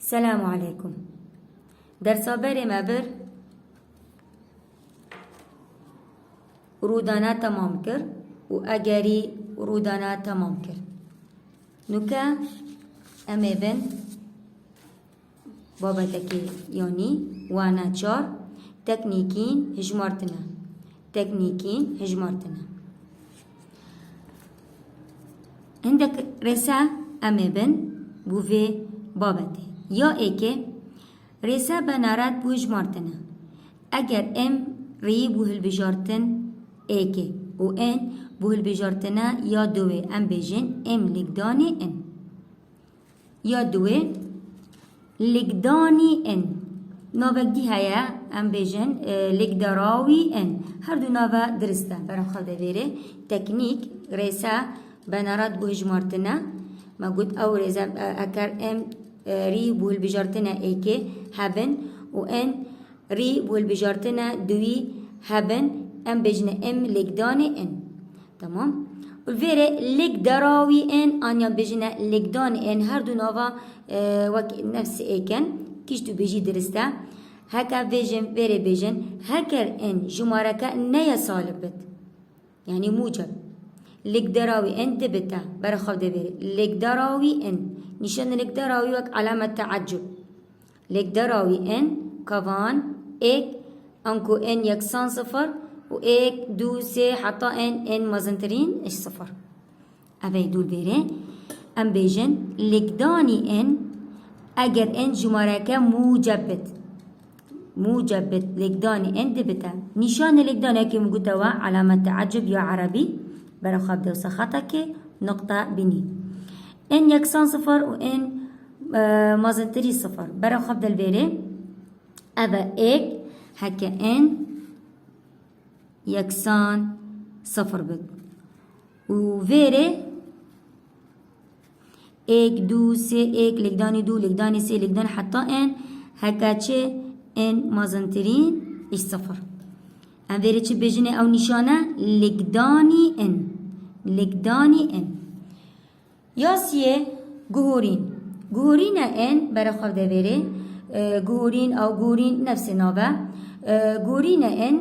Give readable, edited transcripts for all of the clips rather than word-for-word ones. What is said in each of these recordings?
السلام عليكم. درس بري ما بر رودانا تمام كر وأجري رودانا تمام كر نكا أمي بن بابا تكي يعني وانا چار تكنيكين هجمارتنا عندك رسا أمي بن بوفي بابتي یا ایکه ریسه بنارد بو هجمارتنه اگر ام ری بو هلبجارتن ایکه و ان بو هلبجارتنه یا دوه ام بیجن ام لگدانی ان یا دوه لگدانی ان ناوگی هیا ام بیجن لگدراوی ان هر دو ناوه درسته برام خالده بیره تکنیک ریسه بنارد بو هجمارتنه ما قلت او ریسه اگر ام ری بول بجارتنا ایکه هبن و ان ری بول بجارتنا دوی هبن ام بجنه ام لگدان ان تمام والفيري لگدراوی ان آنیا بجنه لگدان ان هر دو نوا وک نفس ایکن کیش تو بجی درسته هکا بجن فيري بجن هکر ان جمارکه نیا سالبت يعني موجب لگدراوی ان دبتا برا خواب دبیره لگدراوی ان نشان لگدراوی وک علامة تعجب لگدراوی ان كوان ایک انكو ان يكسان صفر و ایک دو سه حتى ان مزنترين اش صفر اوه دول بيره ام بيجن لگداني ان اگر ان جماركه موجبت لگداني ان دبتا نشان لگداني كي مقدوا علامة تعجب يا عربي برا خواب دو سخطك نقطة بني ان يكسان صفر و ان مازنتري صفر برا خواب دل بيري ابا ايك هكا ان يكسان صفر بد و فيري ايك دو سي ايك لقداني دو لقداني سي لقداني حتى ان هكا چه ان مازنترين ايش صفر ام فيري چه بجنه او نشانه لقداني ان ياسيه جهورين ان برا خواب دبيره جهورين او جهورين نفس نوبه جهورين ان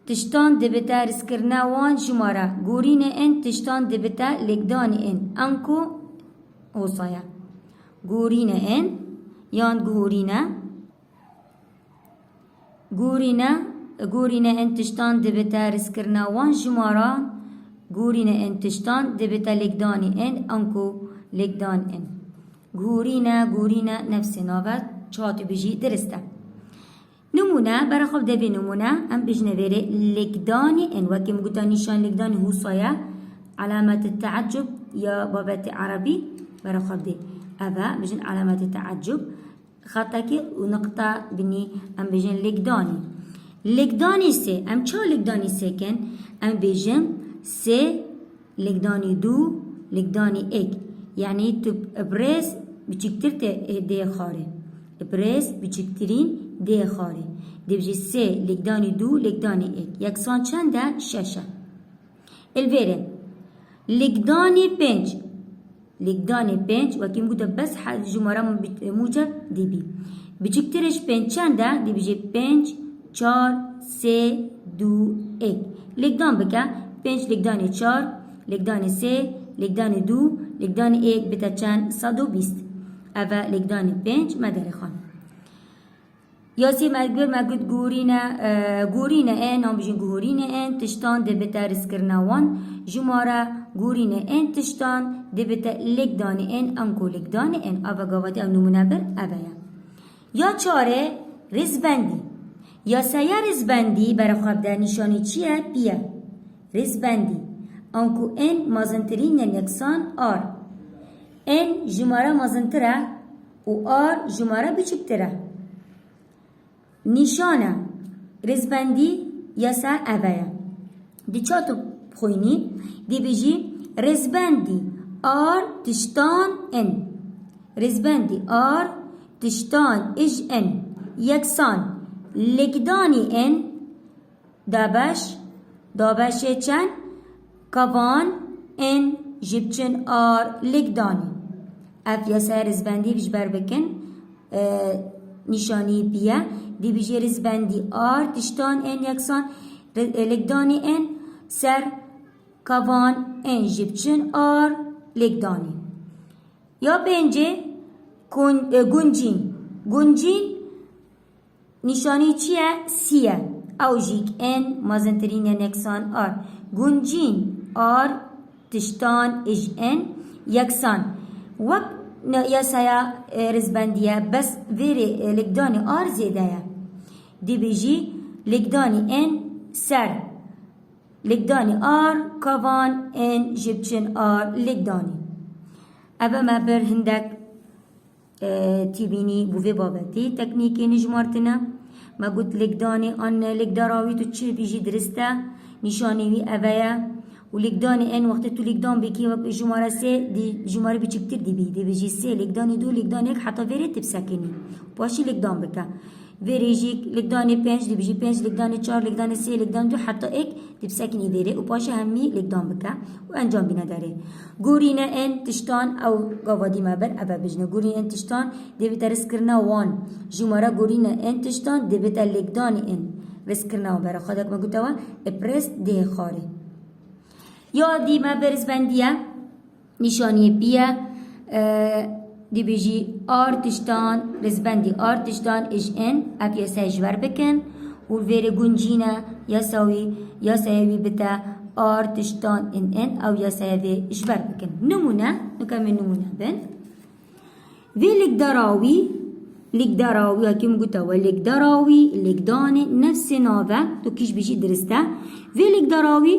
تشتان دبتا رسكرنا وان جمارة جهورين ان تشتان دبتا لقداني ان انكو وصايا جهورين ان يان جهورين ان تشتان دبتا رسكرنا وان جمارة جورينا ان تشتان دبتا لقداني ان انكو لقدان ان جورينا نفس نوبت چهاتو بيجي درسته نمونه برا خوب دبي نمونه ام بجنه بيري لقداني ان وكي مقوتا نشان لقداني هو صايا علامة التعجب يا بابات عربي برا خوب دي ابا بجن علامة التعجب خطاكي ونقطة بني ام بجن لقداني سي ام چه لقداني سي كن ام بجن سه لقداني دو لقداني ايك يعني تب ابرز بچكتر دي خاري ابرز بچكترين دي خاري دي بجي سه لقداني دو لقداني ايك يكسان چنده ششه الفيري لقداني بنج وكي مقوده بس حد جمارة موجب دي بي بچكترش بنج چنده دي بجي بنج چار سه دو ايك لقدان بكا پنج لگدانی 4 لگدانی 3 لگدانی 2 لگدانی 1 بتا چند 120 اوه لگدانی 5 مدر خان یاسی مگود گورینه ان هم بجین گورینه ان تشتان ده بتا رسکرنا وان جماره گورینه ان تشتان ده بتا لگدانی ان انکو لگدانی ان اوه گواتی او نمونه بر اوه یا چاره رزبندی یا سیا رزبندی برای خواب در نشانی چیه بیه رزبندی انکو ان مازنترین یکسان آر ان جماره مازنتره و آر جماره بچکتره نشانه رزبندی یسا اوه دی چاتو خوینی دی بیجی رزبندی آر تشتان ان رزبندی آر تشتان اج ان یکسان لگدانی ان دابش چند کوان ان جبچن آر لگدانی اف یاسا رزبندی بیش بر بکن نشانی بیا دی بیجی رزبندی آر تشتان ان یکسان لگدانی ان سر کاوان ان جبچن آر لگدانی یا پنجه گنجین گنجین نشانی چیه؟ سیه او جیک ان مازنترین یکسان آر گنجین آر تشتان اج ان یکسان وقت یاسایا رزبندیه بس ویری لگدانی آر زیده دی بیجی لگدانی ان سر لگدانی آر کاوان ان جبچن آر لگدانی ابا ما بر هندک تیبینی بوی بابتی تکنیکی نجمارتنا ما قلت لگدانی آن لگداراوی تو چه بیجی درسته نشانی وی اویا و لگدانی ان وقت تو لگدان بکی وقت جماره سه دی جماره بچه کتر دی بی دی بیجی سه لگدانی دو لگدانی یک حتی ویره تبسکنی باشی لگدان بکا ویریجی لگدانی پنج دی بیجی پنج لگدانی چار لگدانی سه لگدان دو حتی یک تبسکنی ویره و پاشی همی لگدان بکا و انجام بینا داره گورینه ان تشتان او گوادی ما بر ابا بجنه گورینه ان تشتان دی بیتا رس کرنا وان جماره گورینه ان تشتان دی بیتا لگدانی ان رس کرنا و برا خودک ما گوتاوا اپرس دی خاره یا دی ما برز بندیه نشانی بیه دی بیجی آر تشتان رزبندی آر تشتان اج ان اف یاسای جور بکن و ویر گنجینه یاساوی بتا آر تشتان ان او یاساوی جور بکن نمونه نکمل نمونه بن وی لگداراوی هکیم گوتا و لگداراوی لگدان نفس ناوه تو کیش بیجی درسته وی لگداراوی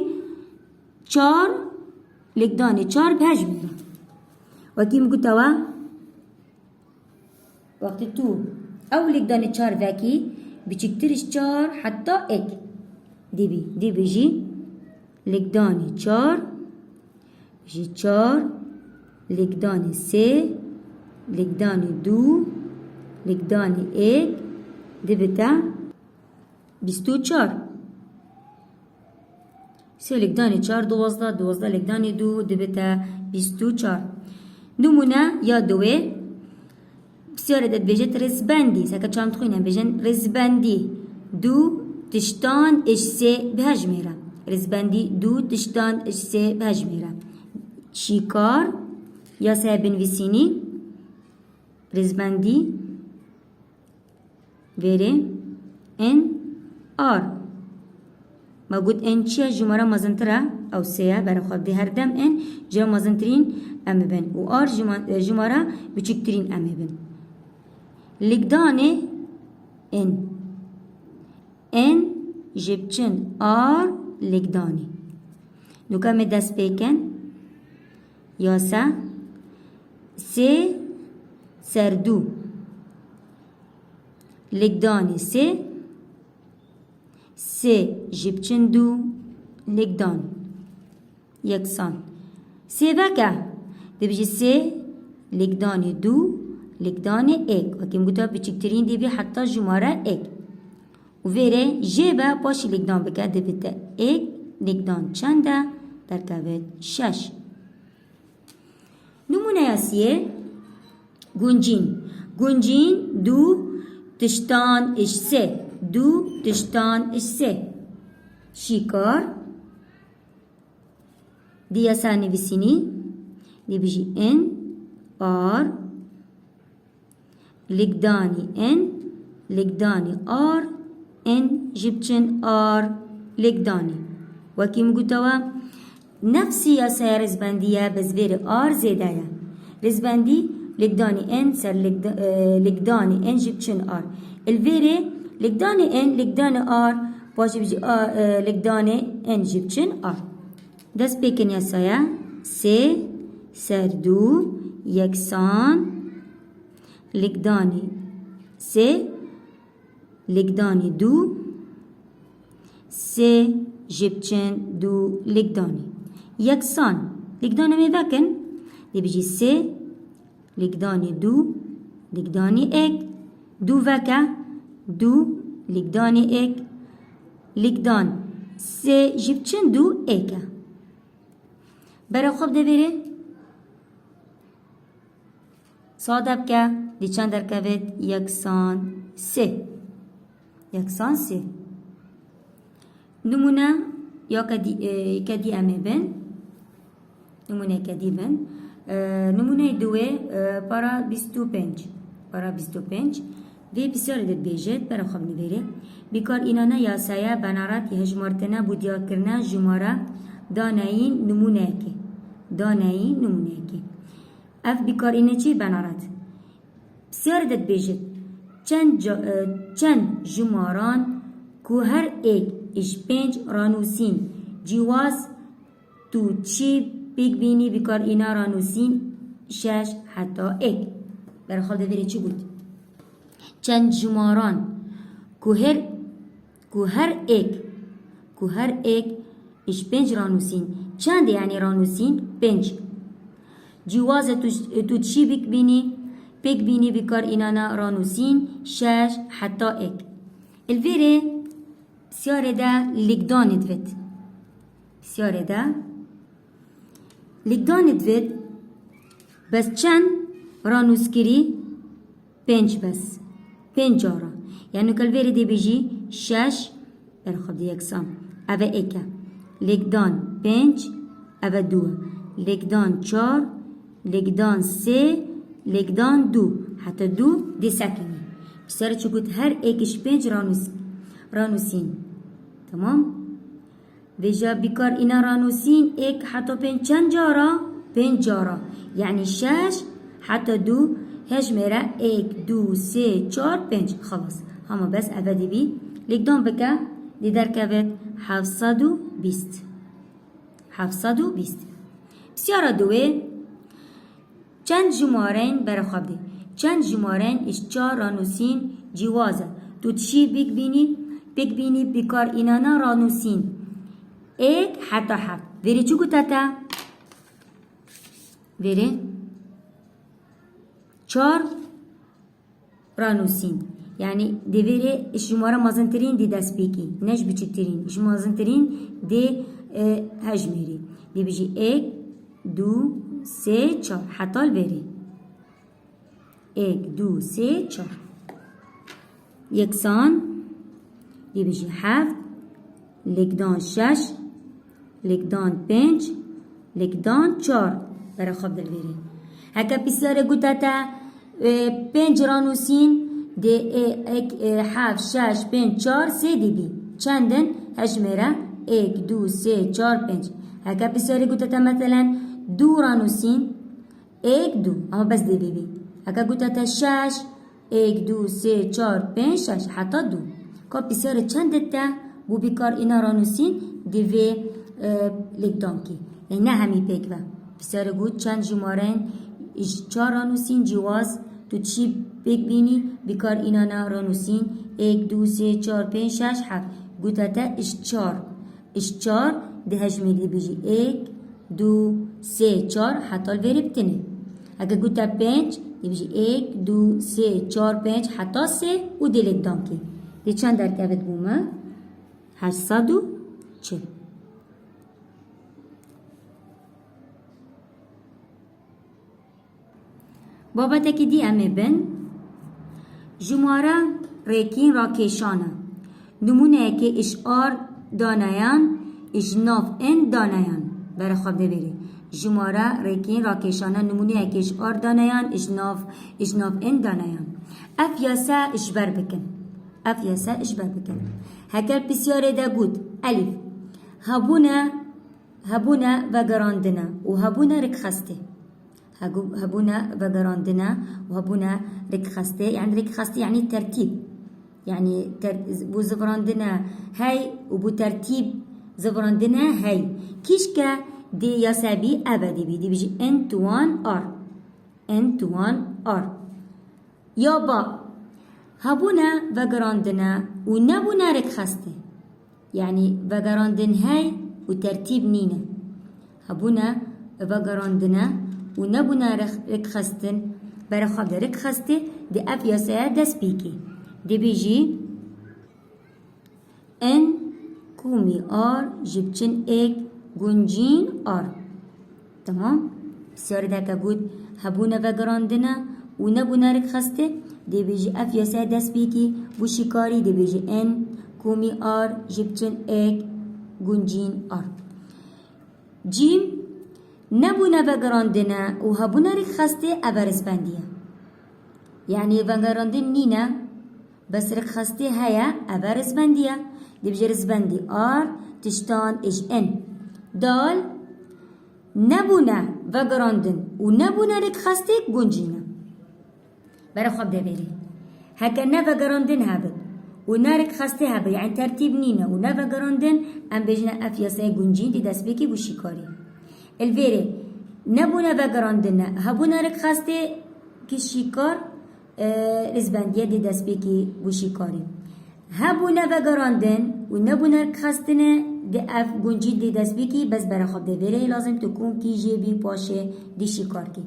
چار لگدان چار بهج میده وکیم گوتاوا وقت تو او لگدان چار وکی بچکترش چار حتی ایک دی بیجی لگدان چار بیجی چار لگدان سه لگدان دو لگدان ایک دی بتا بیستو چار سه لگدانی چار دوازده لگدانی دو دبتا بیستو چار نمونه یا دوه بسیار داد بجت رزبندی سکا چام تخوینم بجن رزبندی دو تشتان اش سه بهج میره رزبندی دو تشتان اش سه بهج میره شیکار یا سه بنویسینی رزبندی ویره ان آر ما قلت ان چیه جمره مزنتره او سیه برای خود دی هر دم ان جمره مزنترین ام بن و آر جمره بچکترین ام بن لگدانه ان جبچن آر لگدانی نوکا می دست بیکن یاسا سه سردو لگدانی سه جبچن دو لگدان یکسان سه وکه دی بیجی سه لگدانی دو لگدانی ایک وکیم گوتا بچکترین دی بی حتی جماره ایک و ویره جیبه پاشی لگدان بکه دی بیتا ایک لگدان چنده در کبت شش نمونه یاسیه گنجین دو تشتان اش سه دو تشتان اش سه شیکار دیا سانی بسینی دی بیجی ان آر لگدانی آر ان جبچن آر لگدانی وکیم گوتوا نفسی یا سیا رزبندیه بزویر آر زیده یا رزبندی لگدانی ان سر لگدانی ان جبچن آر الویره لگدانی ان لگدانی آر باشه بیجی لگدانی ان جبچن آر دست بیکن یا سیا سه سردو یکسان لگدانی سه لگدانی دو سه جبچن دو لگدانی یکسان لگدانی می وکن دی بیجی سه لگدانی دو لگدانی ایک دو وکه دو لگدانی ایک لگدان سه جبچن دو ایکه برای خوب ده بره صادب که دی چند درکوید 103 103 نمونه یا کدی امه بن نمونه کدی بن نمونه دوه para 25 para 25 وی بسیار دید بیجید برای خواب نبیره بیکار اینانه یاسایه بنارات یه هجمارتنه بودیا کرنه جماره دانایی نمونه که اف بیکار اینه چی بنارات بسیار دید بیجید چند جماران که هر ایک اش 5 رانوسین جواز تو چی بیگ بینی بیکار اینا رانوسین 6 حتی ایک برای خواب نبیره چی بود؟ چند جماران که هر ایک اش 5 رانوسین چند یعنی رانوسین 5 جواز تو چی بیگ بینی بیکار اینانا رانوسین 6 حتی ایک الویره بسیاره ده لگدان دوید بس چند رانوسکری 5 بس 5 جارا یعنی کلویره دی بیجی 6 برخواب دی یکسان اوه ایکه لگدان 5 اوه 2 لگدان 4 لگدان 3 لگدان 2 حتی 2 دی سکنی بسیاره چکود هر ایکش 5 رانوسین تمام ویجا بیکار اینا رانوسین ایک حتی 5 چند جارا 5 جارا یعنی 6 حتی 2 هجمره 1 2 3 4 5 خلاص هما بس ابدی بی لگدان بکه دی درکوید 720 بسیاره دوه چند جمارین برای خواب دی چند جمارین اش 4 رانوسین جوازه تو چی بیگ بینی بیکار اینانا رانوسین ایک حتی 7 ویره چو گوتاتا ویره 4 رانوسین یعنی دیویره شماره مازنترین دی دست بیکی نش بچکترین مازنترین دی هجمیری دی بیجی 1 2 3 4 حتی الویره 1 2 3 4 یکسان دی بیجی 7 لگدان 6 لگدان 5 لگدان 4 برای خواب دلویره هکا بسیاره گوتاتا 5 رانوسین دی 7 6 5 4 3 دی بی چندن هجمره 1 2 3 4 5 هکا بسیاره گوتاتا مثلا 2 رانوسین 1 2 اما بس دی بی هکا گوتاتا 6 1 2 3 4 5 6 حتی 2 که بسیاره چندتا بو بیکار اینا رانوسین دیوی لگدان کی یعنی نه همی پیک و بسیاره گود چند جمارین 4 رانوسین جواز تو چی پیک بینی بیکار اینا نا رانوسین 1 2 3 4 5 6 7 گوتاتا اش 4 ده هجمی دی بیجی 1 2 3 4 حتی الویری بتنه اگه گوتا 5 دی بیجی 1 2 3 4 5 حتی 3 و دی لگدان کی دی چند درکبت بومه 840 بابت که دی امه بن جماره ریکین را کشانه نمونه که اشعار دانایان اجناف ان دانایان برای خواب ده بری جماره ریکین را کشانه نمونه که اشعار دانایان اجناف ان دانایان افیاسه اشبر بکن هکر بسیاره دا گود الف هبونه و گراندنه و هبونه رکخسته يعني ركخسته يعني ترتيب يعني بو زفراندنا هاي وبو ترتيب زفراندنا هاي كيشكا دي يسابي أبدي بيدي بيجي انتوان ار يابا هبونا وگراندنا ونبونا ركخسته يعني وگراندن هاي وترتيب نينا هبونا وگراندنا ونبونا ركخستن برای خواب ده ركخسته دي اف ياسايا دست بيكي دي بيجي ان كومي ار جبچن اك گنجين ار تمام بسیار ده که بود هبونا وگراندنا و نبو نرک خسته دی بیجی اف یاسه دست بیکی بو شکاری دی بیجی ان کومی آر جبچن اک گنجین آر. جیم نبو نوگراندنه و هبو نرک خسته او رزبندیه یعنی وگراندن نینه بس رک خسته هیا او رزبندیه دی بیجی رزبندی آر تشتان اج ان. دال نبونه وگراندن و نبونه رک خسته گنجینه برای خواب ده بری هکا نوگراندن هبد و نرک خسته هبد یعنی ترتیب نینه و نوگراندن ام بجنه اف یاسه گنجین دی دست بکی بو شکاری. الویره نبونه وگراندن هبو نرک خسته که شکار رزبندیه دی دست بکی بو شکاری. هبو نوگراندن و نبو نرک خستنه دی اف گنجین دی دست بکی بس برای خواب ده بری لازم تکون کی جیبی پاشه دی شکار کی.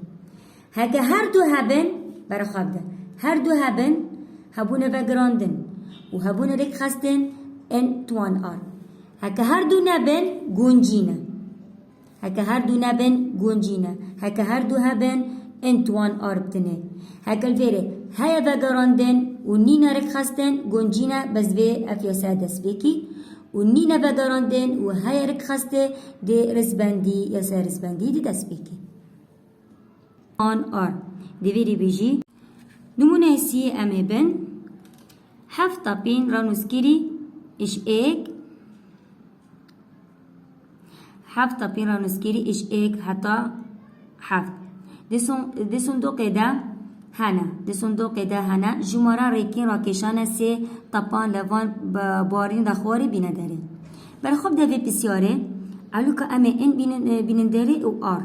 هکا هر دو هبن برای خواب ده هر دو هبن هبون وگراندن و هبون رک خستن ان توان آر. هکا هر دو نبن گنجینه هکا هر دو نبن گنجینه هکا هر دو هبن ان توان آر بتنه. هکا الویره هیا وگراندن و نینا رک خستن گنجینه بس به افیاسه دست بکی و نینا وگراندن و هیا رک خسته دی رزبندی یا سه رزبندی دی دست بکی آن آر. دیویری بیجی نمونه سی امه بن هفت تابین رانوسکیری اش ایک هفت تابین رانوسکیری اش ایک حتی هفت دی صندوق ده هنه دی صندوق ده هنه جمارا ریکین راکشانه سی تابان لوان بارین دخواری بینه داره برای خوب دوی بسیاره علو که امه این بینن داره او آر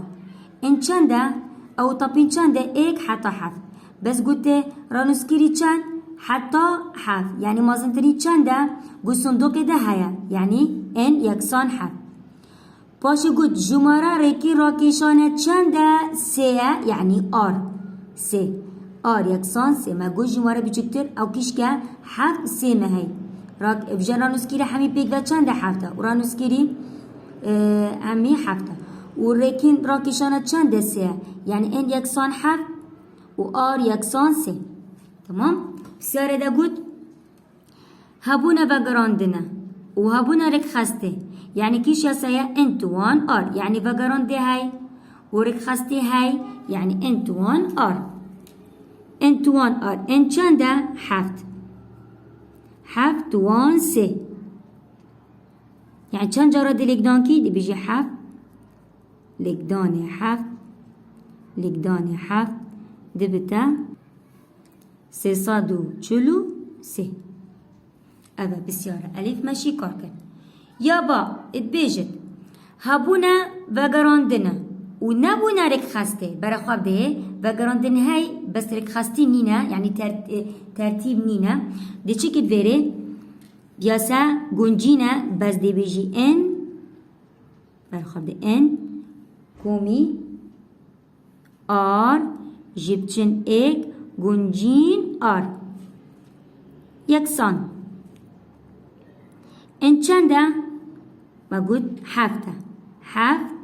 این چنده او طابين چند ایک حتی هفت بس گوته رانوسکیری چند حتی هفت یعنی مازنتری چند گو صندوق ده هیا یعنی این یکسان هفت باشه گوت جماره ریکی راکیشانه چند سه یعنی آر سه آر یکسان سه ما گو جماره بچکتر او کش که هفت سه مهی بجن رانوسکیری همی پیک و چند هفته و رانوسکیری همی هفته و ریکین راکیشانه چند سه یعنی این یکسان هفت و آر یکسان سه. تمام؟ بسیاره ده گود هبونه وگراندنه و هبونه رک خسته یعنی کیش یاسایه انتوان آر یعنی وگرانده های و رک خسته های یعنی انتوان آر انتوان آر این چنده هفت هفت توان سه یعنی چند جارا دی لگدان کی دی بیجی هفت لگدان هفت لگدان هفت دبتا 343 اوه بسیاره الف ماشی کار کن یا با اتبیجت هبونه وگراندنه و نبونه رک خسته برای خواب ده وگراندنه های بس رک خستی نینه یعنی ترتیب نینه ده چی کد وره یاسا گنجینه بس ده بیجی ان برای خواب ده ان کومی آر جبچن ایک گنجین آر یکسان این چنده ما گود هفته هفت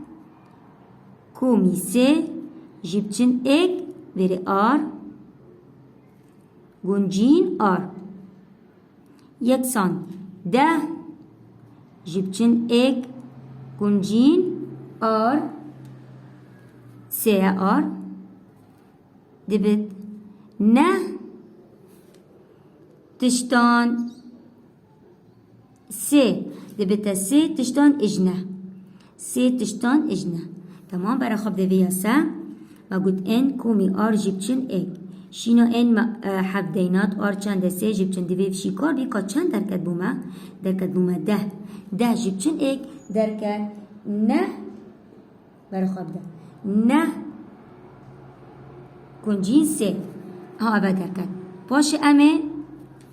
کومی سه جبچن ایک وره آر گنجین آر یکسان ده جبچن ایک گنجین آر سه آر دبت نه تشتان سه دبت سه تشتان اجنه سه تشتان اجنه. تمام برای خواب دویا سه ما گود این کومی آر جیبچن ایک شینا این حفدینات آر چند سه جیبچن دویف شیکار بی که چند درکت بومه ده جیبچن ایک درکت نه برای خواب ده نه گنجین سه ها اول درکت باشه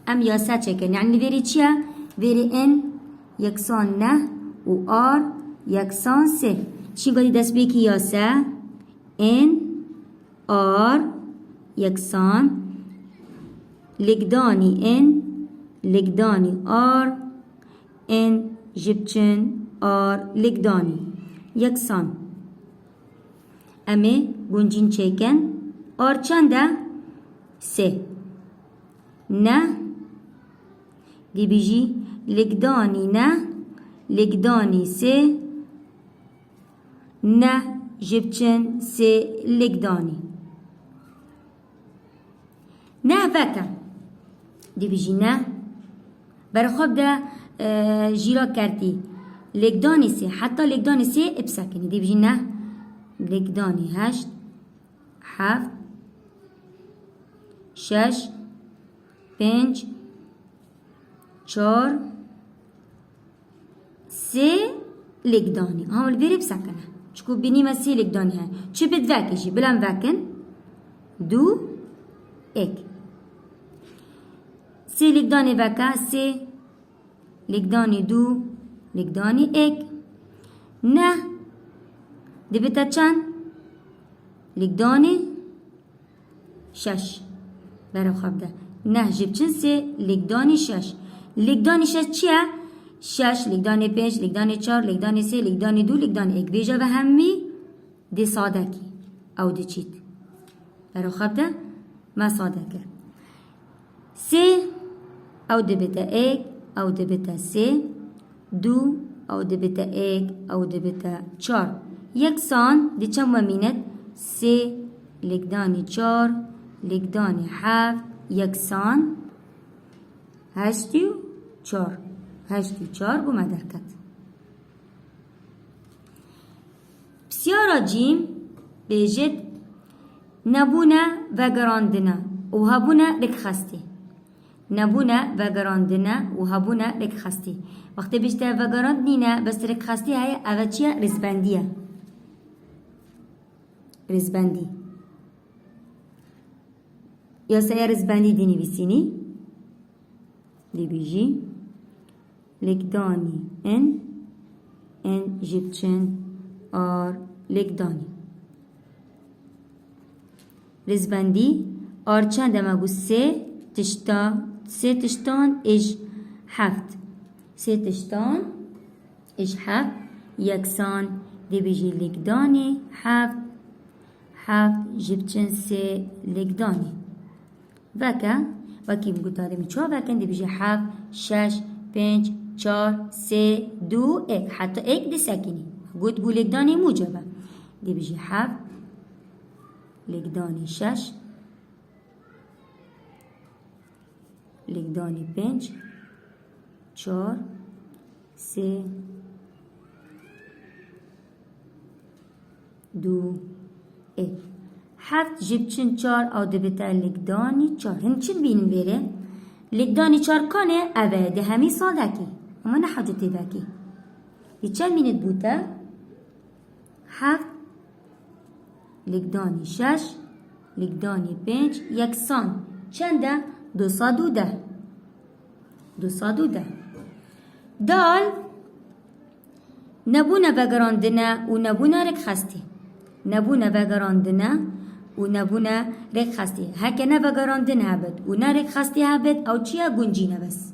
ام یاسه چکن یعنی ویری چیه؟ ویری این یکسان نه و آر یکسان سه چی گادی دست بیکی یاسه این آر یکسان لگدانی این لگدانی آر این جبچن آر لگدانی یکسان امه گنجین چکن آر چنده سه نه دي بيجي لقداني نه لقداني سه نه جبچن سه لقداني نه وكا دي بيجي نه برخوب ده جيرا كارتي لقداني سه حتى لقداني سه بسكني دي بيجي نه لقداني هشت حفت شش پنج چار سه لقداني هم الفيري بسكنه چكو بيني ما سه لقداني هاي چه بد واكيشي بلان واكن دو اك سه لقداني واكا سه لقداني دو لقداني اك نه دي بتا چند لقداني شش برای خواب ده نه جب چند سه لقداني شش لقداني شش چیه؟ شش لقداني پنج لقداني چار لقداني سه لقداني دو لقداني اک بیجا و همی ده ساده کی او ده چید برای خواب ده ما ساده کرد سه او ده بتا اک او ده بتا سه دو او ده بتا اک او ده بتا چار یکسان ده چند ومینت سه لقداني چار لقداني حفت یکسان هشتی و چار هشتی و چار بو مدرکت بسیارا جیم بیجد نبونه و گراندنه و هبونه رک خسته نبونه و گراندنه و هبونه رک خسته وقتی بیشتر و گراندنینه بس رک خسته های اوه چیه؟ رزبندیه رزبندی یا سيا رزباني دي نویسینی دي بيجي لقداني ان جبچن ار لقداني رزباندي ار چند مگو سه تشتان اج حفت سه تشتان اج حفت یکسان دي بيجي لقداني حفت جبچن سه لقداني وكا وكي بقول هذا من شو وكا دي بيجي حف شش پنج چار سه دو اك حتى اك دي ساكني قلت بقول لقداني موجبة دي بيجي حف لقداني شش لقداني پنج چار سه دو اك حفت جبچن چار او دبتا لقداني چار هن چن بینن بیره؟ لقداني چار کانه اوه ده همی ساده کی اما نه حاجته باکی دی چند مینت بوده؟ حفت لقداني شش لقداني پنج یکسان چنده؟ 210 210 دال نبونه وگراندنه و نبونه رک خسته نبونه وگراندنه و نبونه رک خسته هکه نه وگراندن هبد و نه رک خسته هبد او چیه گنجینه بس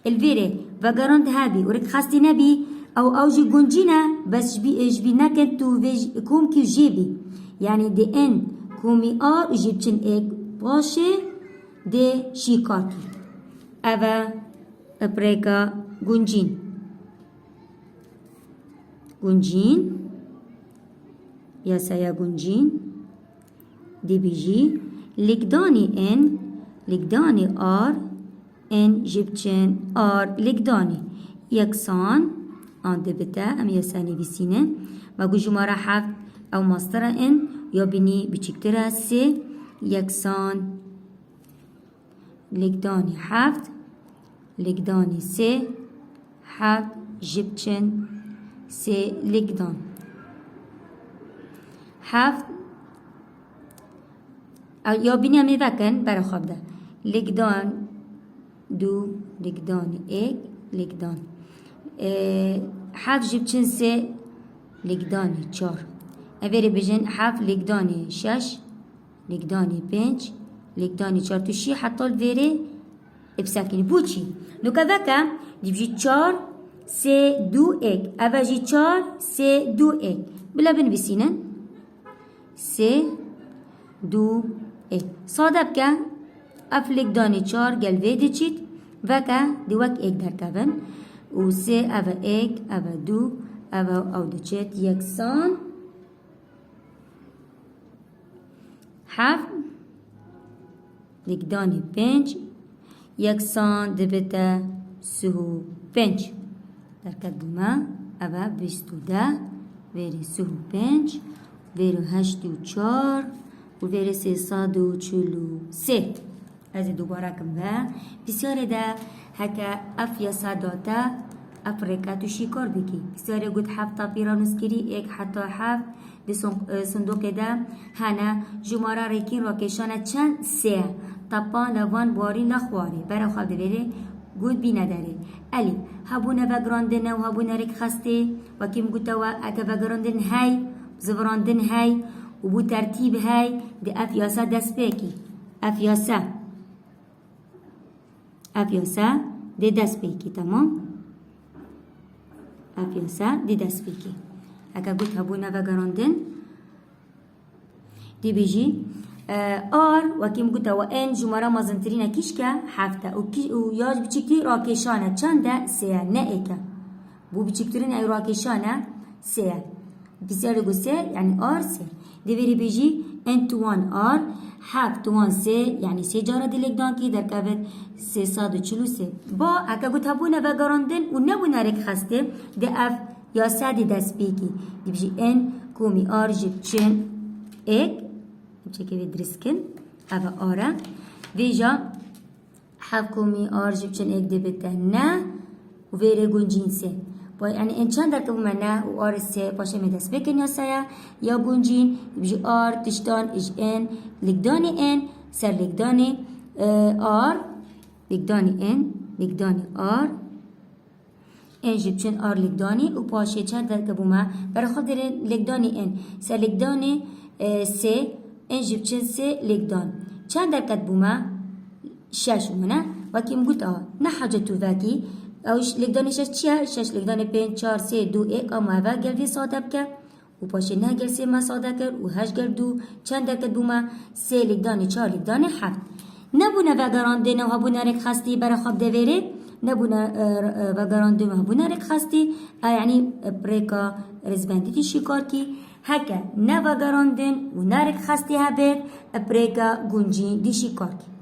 الویره وگراند هبی و رک خسته نبی او جی گنجینه بس جبی نکن تو کوم کی جیبی یعنی ده ان کومی آر جیبچن ایک باشه ده شیکاکی اوه اپریکا گنجین یا سیا گنجین دي بيجي لقداني ان لقداني ار ان جبچن ار لقداني يكسان ان دبتا ام يساني بسينه وگو جمارة حفت او ماسترة ان يا بني بچكترة سي يكسان لقداني حفت لقداني سي حفت جبچن سي لقدان حفت یا بینی همی وکن برای خواب ده لقدان دو لقدان ایک لقدان حفت جب چن سه لقدان چار اویره بجن حفت لقدان شش لقدان پنج لقدان چار توشی حتی الویره بسکنی بوچی نوکا وکا دیبجی چار سه دو ایک اوجی چار سه دو ایک بلا بنویسینن سه دو ايه ساده بكا اف لگدانی 4 گل ویدی چید وکا دی وک ایک درکبن و 3 او ایک او 2 او دچید یکسان 7 لگدانی 5 یکسان دبتا 35 درکت بوما او 22 ویری 35 ویری 84 و ویری 343 از دوباره کم و بسیار ده هکا اف یا ساداتا افریقا تو شیکار بکی بسیار گود 7 پیرانوس کری ایک حتی 7 دی صندوق ده هنه جماره ریکین راکشانه چند 3 تپان دوان باری نخواره برای خواب دویره گود بی نداره الی هبونه و گراندنه و هبونه ریک خسته و کم گوتا و اکا و گراندن های زوراندن های و بو ترتیب های دی افیاسه دست بکی افیاسه دی دست بکی تمام افیاسه دی دست بکی اکا گوت هبونه و گراندن دی بیجی آر وکیم گوتا و این جماره مازنترینه کیش که 7 و یاج بچکتی راکشانه چنده 3 نه ایکا بو بچکترین ای راکشانه 3 بسیار گو 3 یعنی آر 3 دیوری بیجی ان توان آر 7 توان 3 یعنی 3 جاره دیلگدان کی در کبت 343 با اکا گوتا بونه و گراندن و نبونه رک خسته دی اف یا 3 دی دست بیکی دی بیجی ان کومی آر جب چن ایک چکی وی درسکن اوه آره ویجا حفکومی آرجب چن ایک دی بته نه و ویره گونجین سه با یعنی این چند در کبومه نه و آر سه پاشه می دست بکن یا سه یا گونجین بجی آر تشتان اج این لگدانی این سر لگدانی آر لگدانی آر این جب چن آر لگدانی و پاشه چند در کبومه برای خود در لگدانی این سر لگدانی سه انجب چن 3 لگدان چند درکت بوما 6 منه وکیم گوت نه حاجه تو وکی اوش لگدان 6 چیه 6 لگدان 5 4 3 2 1 اما و گل وی ساده بکه و پاشه نه گل 3 ما ساده کرد و 8 گل 2 چند درکت بوما 3 لگدان 4 لگدان 7 نبونه و گراندن و هبونه رک خستی برای خواب دویره نبونه و گراندن و هبونه رک خستی یعنی بریکا رزبندی تی شکار کی هکه نه و گراندن و نرک خستی هبید بریکا گونجین دی شکار کی